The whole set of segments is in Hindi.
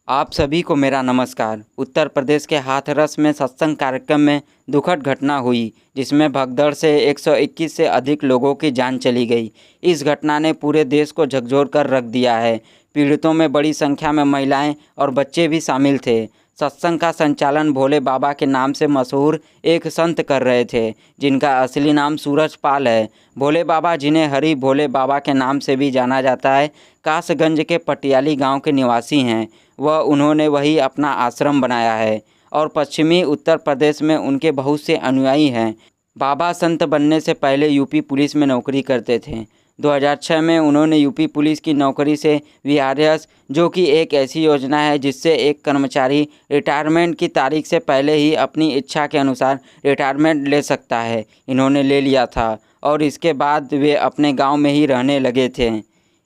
आप सभी को मेरा नमस्कार। उत्तर प्रदेश के हाथरस में सत्संग कार्यक्रम में दुखद घटना हुई, जिसमें भगदड़ से 121 से अधिक लोगों की जान चली गई। इस घटना ने पूरे देश को झकझोर कर रख दिया है। पीड़ितों में बड़ी संख्या में महिलाएं और बच्चे भी शामिल थे। सत्संग का संचालन भोले बाबा के नाम से मशहूर एक संत कर रहे थे, जिनका असली नाम सूरज पाल है। भोले बाबा, जिन्हें हरि भोले बाबा के नाम से भी जाना जाता है, कासगंज के पटियाली गांव के निवासी हैं। उन्होंने वही अपना आश्रम बनाया है और पश्चिमी उत्तर प्रदेश में उनके बहुत से अनुयायी हैं। बाबा संत बनने से पहले यूपी पुलिस में नौकरी करते थे। 2006 में उन्होंने यूपी पुलिस की नौकरी से वीआरएस, जो कि एक ऐसी योजना है जिससे एक कर्मचारी रिटायरमेंट की तारीख से पहले ही अपनी इच्छा के अनुसार रिटायरमेंट ले सकता है, इन्होंने ले लिया था और इसके बाद वे अपने गांव में ही रहने लगे थे।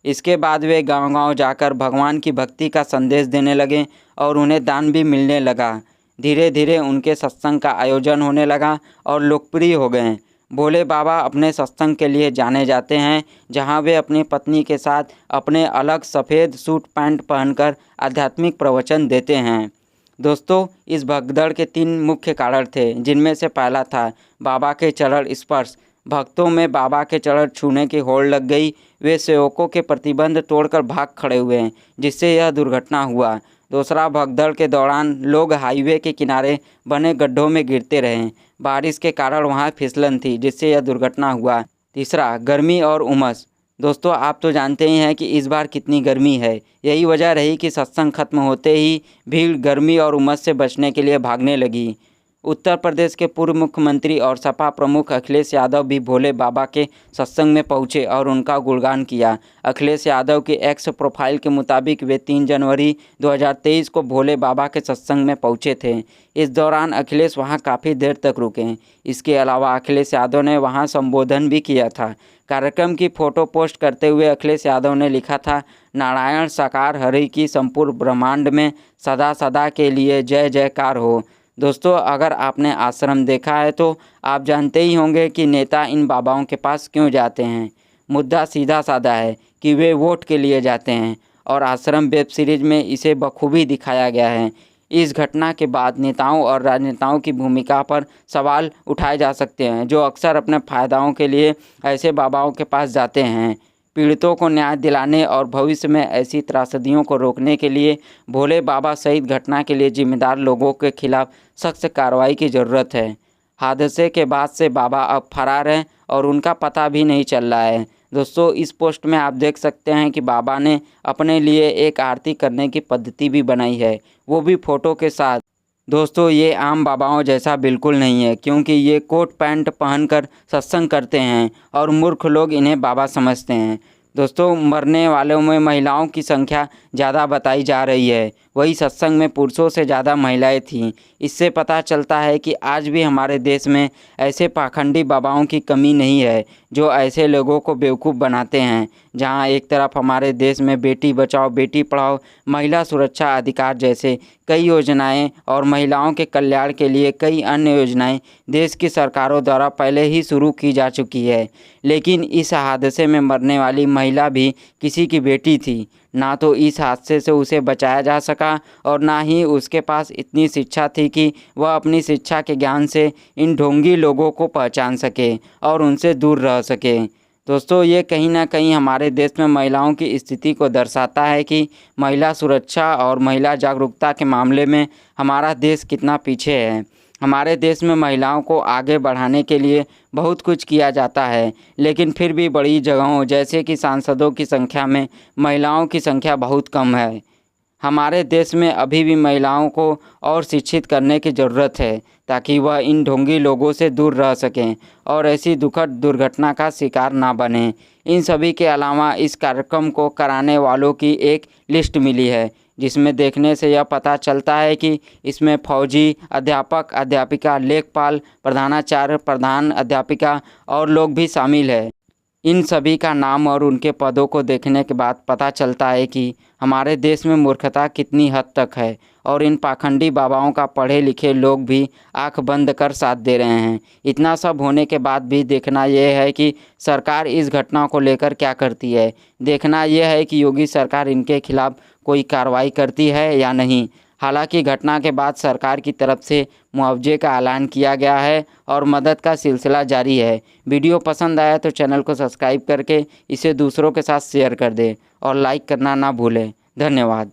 इसके बाद वे गांव-गांव जाकर भगवान की भक्ति का संदेश देने लगे और उन्हें दान भी मिलने लगा। धीरे धीरे उनके सत्संग का आयोजन होने लगा और लोकप्रिय हो गए। भोले बाबा अपने सत्संग के लिए जाने जाते हैं, जहां वे अपनी पत्नी के साथ अपने अलग सफ़ेद सूट पैंट पहनकर आध्यात्मिक प्रवचन देते हैं। दोस्तों, इस भगदड़ के 3 मुख्य कारण थे, जिनमें से पहला था बाबा के चरण स्पर्श। भक्तों में बाबा के चरण छूने की होड़ लग गई। वे सेवकों के प्रतिबंध तोड़कर भाग खड़े हुए, जिससे यह दुर्घटना हुआ। दूसरा, भगदड़ के दौरान लोग हाईवे के किनारे बने गड्ढों में गिरते रहे। बारिश के कारण वहां फिसलन थी, जिससे यह दुर्घटना हुआ। तीसरा, गर्मी और उमस। दोस्तों, आप तो जानते ही हैं कि इस बार कितनी गर्मी है। यही वजह रही कि सत्संग खत्म होते ही भीड़ गर्मी और उमस से बचने के लिए भागने लगी। उत्तर प्रदेश के पूर्व मुख्यमंत्री और सपा प्रमुख अखिलेश यादव भी भोले बाबा के सत्संग में पहुंचे और उनका गुणगान किया। अखिलेश यादव के एक्स प्रोफाइल के मुताबिक वे 3 जनवरी 2023 को भोले बाबा के सत्संग में पहुंचे थे। इस दौरान अखिलेश वहां काफ़ी देर तक रुके। इसके अलावा अखिलेश यादव ने वहां संबोधन भी किया था। कार्यक्रम की फ़ोटो पोस्ट करते हुए अखिलेश यादव ने लिखा था, नारायण साकार हरि की संपूर्ण ब्रह्मांड में सदा सदा के लिए जय जयकार हो। दोस्तों, अगर आपने आश्रम देखा है तो आप जानते ही होंगे कि नेता इन बाबाओं के पास क्यों जाते हैं। मुद्दा सीधा साधा है कि वे वोट के लिए जाते हैं और आश्रम वेब सीरीज में इसे बखूबी दिखाया गया है। इस घटना के बाद नेताओं और राजनेताओं की भूमिका पर सवाल उठाए जा सकते हैं, जो अक्सर अपने फायदाओं के लिए ऐसे बाबाओं के पास जाते हैं। पीड़ितों को न्याय दिलाने और भविष्य में ऐसी त्रासदियों को रोकने के लिए भोले बाबा सहित घटना के लिए जिम्मेदार लोगों के खिलाफ सख्त कार्रवाई की ज़रूरत है। हादसे के बाद से बाबा अब फरार हैं और उनका पता भी नहीं चल रहा है। दोस्तों, इस पोस्ट में आप देख सकते हैं कि बाबा ने अपने लिए एक आरती करने की पद्धति भी बनाई है, वो भी फ़ोटो के साथ। दोस्तों, ये आम बाबाओं जैसा बिल्कुल नहीं है, क्योंकि ये कोट पैंट पहनकर सत्संग करते हैं और मूर्ख लोग इन्हें बाबा समझते हैं। दोस्तों, मरने वालों में महिलाओं की संख्या ज़्यादा बताई जा रही है, वही सत्संग में पुरुषों से ज़्यादा महिलाएं थीं। इससे पता चलता है कि आज भी हमारे देश में ऐसे पाखंडी बाबाओं की कमी नहीं है, जो ऐसे लोगों को बेवकूफ़ बनाते हैं। जहां एक तरफ हमारे देश में बेटी बचाओ बेटी पढ़ाओ, महिला सुरक्षा अधिकार जैसे कई योजनाएं और महिलाओं के कल्याण के लिए कई अन्य योजनाएं देश की सरकारों द्वारा पहले ही शुरू की जा चुकी है, लेकिन इस हादसे में मरने वाली महिला भी किसी की बेटी थी। ना तो इस हादसे से उसे बचाया जा सका और ना ही उसके पास इतनी शिक्षा थी कि वह अपनी शिक्षा के ज्ञान से इन ढोंगी लोगों को पहचान सके और उनसे दूर रह सके। दोस्तों, ये कहीं ना कहीं हमारे देश में महिलाओं की स्थिति को दर्शाता है कि महिला सुरक्षा और महिला जागरूकता के मामले में हमारा देश कितना पीछे है। हमारे देश में महिलाओं को आगे बढ़ाने के लिए बहुत कुछ किया जाता है, लेकिन फिर भी बड़ी जगहों जैसे कि सांसदों की संख्या में महिलाओं की संख्या बहुत कम है। हमारे देश में अभी भी महिलाओं को और शिक्षित करने की ज़रूरत है, ताकि वह इन ढोंगी लोगों से दूर रह सकें और ऐसी दुखद दुर्घटना का शिकार ना बने। इन सभी के अलावा इस कार्यक्रम को कराने वालों की एक लिस्ट मिली है, जिसमें देखने से यह पता चलता है कि इसमें फौजी, अध्यापक, अध्यापिका, लेखपाल, प्रधानाचार्य, प्रधान अध्यापिका और लोग भी शामिल हैं। इन सभी का नाम और उनके पदों को देखने के बाद पता चलता है कि हमारे देश में मूर्खता कितनी हद तक है और इन पाखंडी बाबाओं का पढ़े लिखे लोग भी आंख बंद कर साथ दे रहे हैं। इतना सब होने के बाद भी देखना यह है कि सरकार इस घटना को लेकर क्या करती है। देखना यह है कि योगी सरकार इनके खिलाफ कोई कार्रवाई करती है या नहीं। हालांकि घटना के बाद सरकार की तरफ से मुआवजे का ऐलान किया गया है और मदद का सिलसिला जारी है। वीडियो पसंद आया तो चैनल को सब्सक्राइब करके इसे दूसरों के साथ शेयर कर दें और लाइक करना ना भूलें। धन्यवाद।